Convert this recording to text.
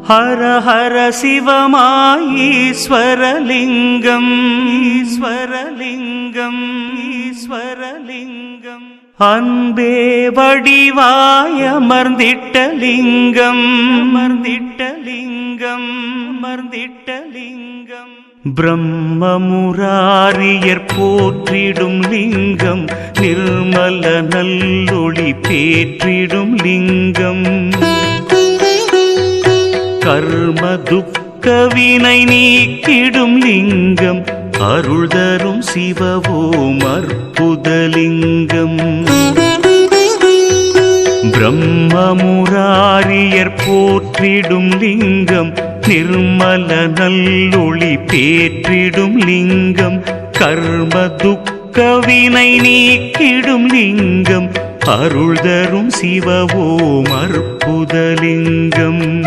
ஹர ஹர சிவமாய் ஈஸ்வரலிங்கம் ஈஸ்வரலிங்கம் ஈஸ்வரலிங்கம் அன்பே வடிவாய் அமர்ந்திட்ட லிங்கம் அமர்ந்திட்ட லிங்கம் அமர்ந்திட்ட லிங்கம் பிரம்ம முராரியர் போற்றிடும் லிங்கம் நிர்மல நல்லொளி பேற்றிடும் லிங்கம் கர்ம துக்க வினை நீக்கிடும் லிங்கம் அருள் தரும் சிவவோம் அற்புதலிங்கம் பிரம்ம முராரியர் போற்றிடும் லிங்கம் நிர்மல நல்லொளி பேற்றிடும் லிங்கம் கர்ம துக்க வினை நீக்கிடும் லிங்கம் அருள் தரும் சிவவோம் அற்புதலிங்கம்